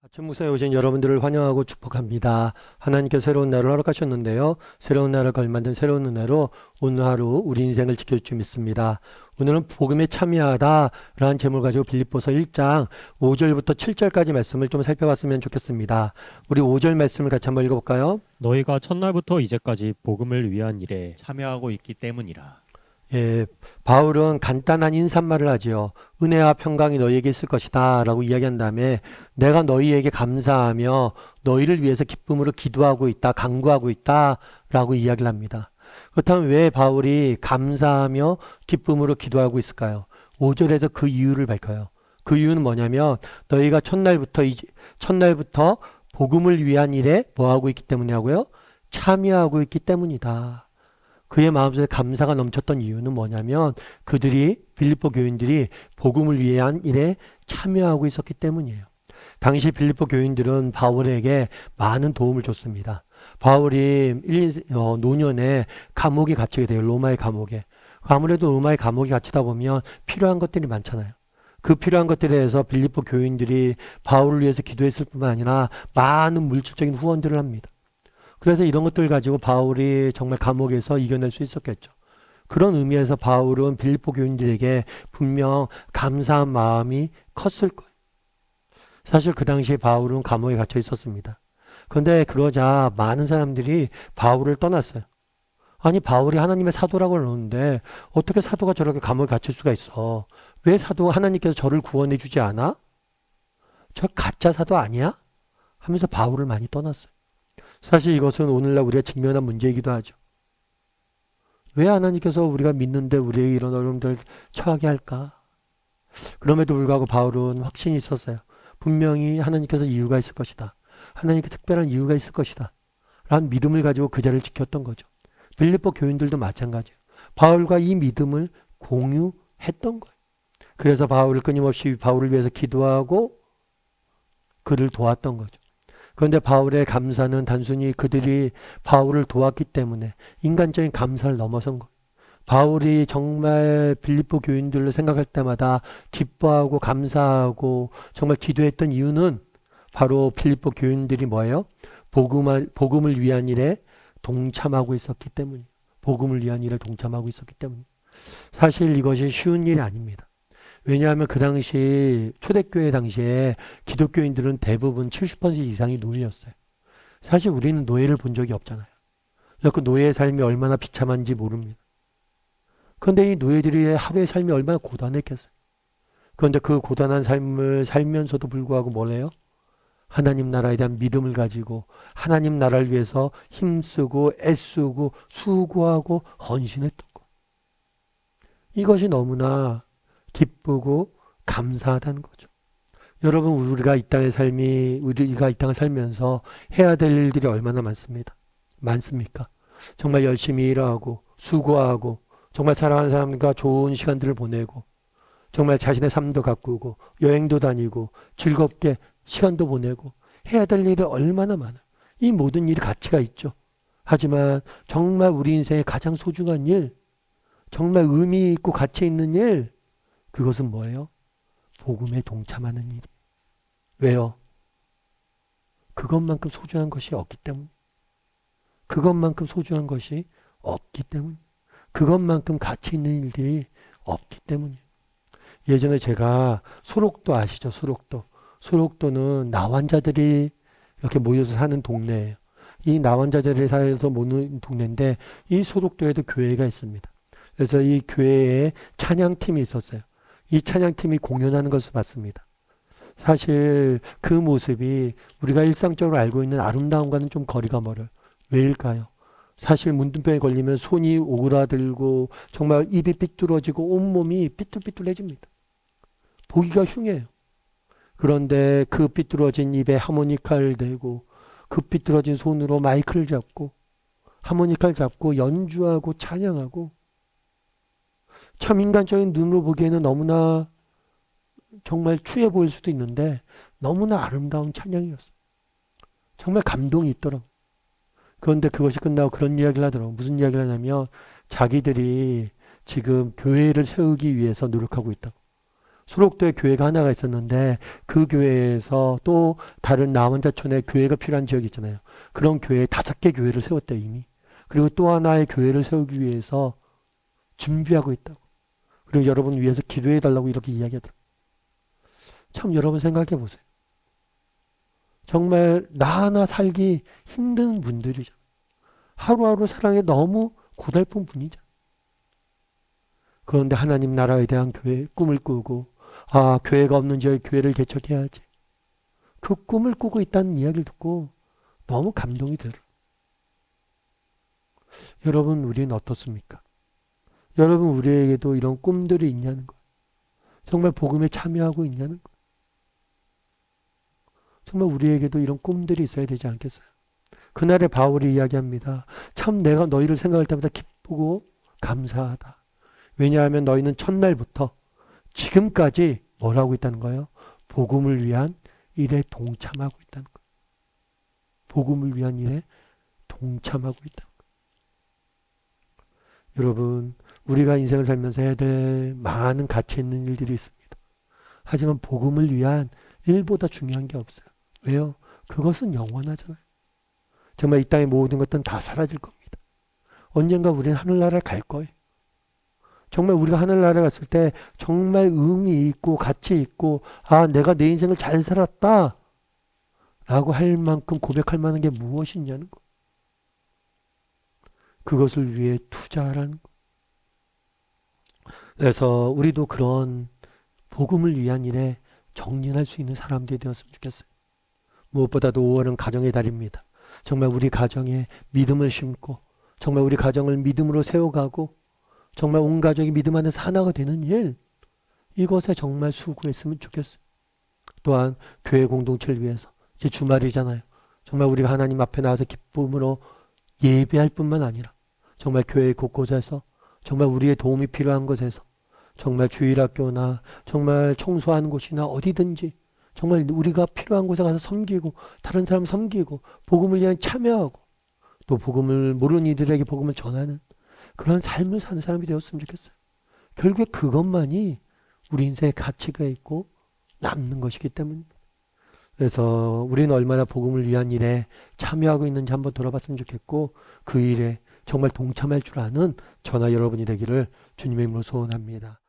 아침 묵상에 오신 여러분들을 환영하고 축복합니다. 하나님께서 새로운 날을 허락하셨는데요. 새로운 날을 걸만든 새로운 은혜로 오늘 하루 우리 인생을 지켜줄 줄 믿습니다. 오늘은 복음에 참여하다라는 제목을 가지고 빌립보서 1장 5절부터 7절까지 말씀을 좀 살펴봤으면 좋겠습니다. 우리 5절 말씀을 같이 한번 읽어볼까요? 너희가 첫날부터 이제까지 복음을 위한 일에 참여하고 있기 때문이라. 예, 바울은 간단한 인사말을 하지요. 은혜와 평강이 너희에게 있을 것이다 라고 이야기한 다음에 내가 너희에게 감사하며 너희를 위해서 기쁨으로 기도하고 있다, 간구하고 있다 라고 이야기를 합니다. 그렇다면 왜 바울이 감사하며 기쁨으로 기도하고 있을까요? 5절에서 그 이유를 밝혀요. 그 이유는 뭐냐면 너희가 첫날부터 복음을 위한 일에 뭐하고 있기 때문이라고요? 참여하고 있기 때문이다. 그의 마음속에 감사가 넘쳤던 이유는 뭐냐면 그들이 빌립보 교인들이 복음을 위한 일에 참여하고 있었기 때문이에요. 당시 빌립보 교인들은 바울에게 많은 도움을 줬습니다. 바울이 노년에 감옥에 갇히게 돼요. 로마의 감옥에. 아무래도 로마의 감옥에 갇히다 보면 필요한 것들이 많잖아요. 그 필요한 것들에 대해서 빌립보 교인들이 바울을 위해서 기도했을 뿐만 아니라 많은 물질적인 후원들을 합니다. 그래서 이런 것들 가지고 바울이 정말 감옥에서 이겨낼 수 있었겠죠. 그런 의미에서 바울은 빌립보 교인들에게 분명 감사한 마음이 컸을 거예요. 사실 그 당시에 바울은 감옥에 갇혀 있었습니다. 그런데 그러자 많은 사람들이 바울을 떠났어요. 아니 바울이 하나님의 사도라고 그러는데 어떻게 사도가 저렇게 감옥에 갇힐 수가 있어? 왜 하나님께서 저를 구원해 주지 않아? 저 가짜 사도 아니야? 하면서 바울을 많이 떠났어요. 사실 이것은 오늘날 우리가 직면한 문제이기도 하죠. 왜 하나님께서 우리가 믿는데 우리에게 이런 어려움들을 처하게 할까? 그럼에도 불구하고 바울은 확신이 있었어요. 분명히 하나님께서 이유가 있을 것이다. 하나님께 특별한 이유가 있을 것이다. 라는 믿음을 가지고 그 자리를 지켰던 거죠. 빌립보 교인들도 마찬가지예요. 바울과 이 믿음을 공유했던 거예요. 그래서 바울을 끊임없이 바울을 위해서 기도하고 그를 도왔던 거죠. 그런데 바울의 감사는 단순히 그들이 바울을 도왔기 때문에 인간적인 감사를 넘어선 거예요. 바울이 정말 빌립보 교인들로 생각할 때마다 기뻐하고 감사하고 정말 기도했던 이유는 바로 빌립보 교인들이 뭐예요? 복음을 위한 일에 동참하고 있었기 때문이에요. 복음을 위한 일에 동참하고 있었기 때문이에요. 사실 이것이 쉬운 일이 아닙니다. 왜냐하면 그 당시 초대교회 당시에 기독교인들은 대부분 70% 이상이 노예였어요. 사실 우리는 노예를 본 적이 없잖아요. 그 노예의 삶이 얼마나 비참한지 모릅니다. 그런데 이 노예들이 하루의 삶이 얼마나 고단했겠어요. 그런데 그 고단한 삶을 살면서도 불구하고 뭘 해요? 하나님 나라에 대한 믿음을 가지고 하나님 나라를 위해서 힘쓰고 애쓰고 수고하고 헌신했던 것. 이것이 너무나 기쁘고 감사하다는 거죠. 여러분 우리가 이 땅을 살면서 해야 될 일들이 얼마나 많습니까? 정말 열심히 일하고 수고하고 정말 사랑하는 사람과 좋은 시간들을 보내고 정말 자신의 삶도 가꾸고 여행도 다니고 즐겁게 시간도 보내고 해야 될 일이 얼마나 많아요. 이 모든 일이 가치가 있죠. 하지만 정말 우리 인생의 가장 소중한 일, 정말 의미 있고 가치 있는 일, 그것은 뭐예요? 복음에 동참하는 일. 왜요? 그것만큼 소중한 것이 없기 때문. 그것만큼 소중한 것이 없기 때문. 그것만큼 가치 있는 일들이 없기 때문이에요. 예전에 제가 소록도 아시죠? 소록도. 소록도는 나환자들이 이렇게 모여서 사는 동네예요. 이 나환자들이 살아서 모는 동네인데 이 소록도에도 교회가 있습니다. 그래서 이 교회에 찬양팀이 있었어요. 이 찬양팀이 공연하는 것을 봤습니다. 사실 그 모습이 우리가 일상적으로 알고 있는 아름다움과는 좀 거리가 멀어요. 왜일까요? 사실 문둥병에 걸리면 손이 오그라들고 정말 입이 삐뚤어지고 온몸이 삐뚤삐뚤해집니다. 보기가 흉해요. 그런데 그 삐뚤어진 입에 하모니카를 대고 그 삐뚤어진 손으로 마이크를 잡고 하모니카를 잡고 연주하고 찬양하고 참 인간적인 눈으로 보기에는 너무나 정말 추해 보일 수도 있는데 너무나 아름다운 찬양이었어요. 정말 감동이 있더라고요. 그런데 그것이 끝나고 그런 이야기를 하더라고요. 무슨 이야기를 하냐면 자기들이 지금 교회를 세우기 위해서 노력하고 있다고. 소록도에 교회가 하나가 있었는데 그 교회에서 또 다른 남원자촌에 교회가 필요한 지역이 있잖아요. 그런 교회에 5개 교회를 세웠대요, 이미. 그리고 또 하나의 교회를 세우기 위해서 준비하고 있다고. 그리고 여러분 위해서 기도해 달라고 이렇게 이야기하더라고요. 참 여러분 생각해 보세요. 정말 나 하나 살기 힘든 분들이죠. 하루하루 사랑에 너무 고달픈 분이죠. 그런데 하나님 나라에 대한 교회 꿈을 꾸고 교회가 없는 지역에 교회를 개척해야지. 그 꿈을 꾸고 있다는 이야기를 듣고 너무 감동이 들어요. 여러분 우리는 어떻습니까? 여러분 우리에게도 이런 꿈들이 있냐는 거예요. 정말 복음에 참여하고 있냐는 거예요. 정말 우리에게도 이런 꿈들이 있어야 되지 않겠어요? 그날의 바울이 이야기합니다. 참 내가 너희를 생각할 때마다 기쁘고 감사하다. 왜냐하면 너희는 첫날부터 지금까지 뭘 하고 있다는 거예요? 복음을 위한 일에 동참하고 있다는 거예요. 복음을 위한 일에 동참하고 있다는 거예요. 여러분, 우리가 인생을 살면서 해야 될 많은 가치 있는 일들이 있습니다. 하지만 복음을 위한 일보다 중요한 게 없어요. 왜요? 그것은 영원하잖아요. 정말 이 땅의 모든 것들은 다 사라질 겁니다. 언젠가 우리는 하늘나라에 갈 거예요. 정말 우리가 하늘나라에 갔을 때 정말 의미 있고 가치 있고 내가 내 인생을 잘 살았다 라고 할 만큼 고백할 만한 게 무엇이냐는 거. 그것을 위해 투자하라는 거. 그래서 우리도 그런 복음을 위한 일에 정진할 수 있는 사람들이 되었으면 좋겠어요. 무엇보다도 5월은 가정의 달입니다. 정말 우리 가정에 믿음을 심고 정말 우리 가정을 믿음으로 세워가고 정말 온 가족이 믿음 안에서 하나가 되는 일, 이것에 정말 수고했으면 좋겠어요. 또한 교회 공동체를 위해서 이제 주말이잖아요. 정말 우리가 하나님 앞에 나와서 기쁨으로 예배할 뿐만 아니라 정말 교회 곳곳에서 정말 우리의 도움이 필요한 곳에서 정말 주일학교나 정말 청소하는 곳이나 어디든지 정말 우리가 필요한 곳에 가서 섬기고 다른 사람 섬기고 복음을 위한 참여하고 또 복음을 모르는 이들에게 복음을 전하는 그런 삶을 사는 사람이 되었으면 좋겠어요. 결국에 그것만이 우리 인생에 가치가 있고 남는 것이기 때문입니다. 그래서 우리는 얼마나 복음을 위한 일에 참여하고 있는지 한번 돌아봤으면 좋겠고 그 일에 정말 동참할 줄 아는 저나 여러분이 되기를 주님의 이름으로 소원합니다.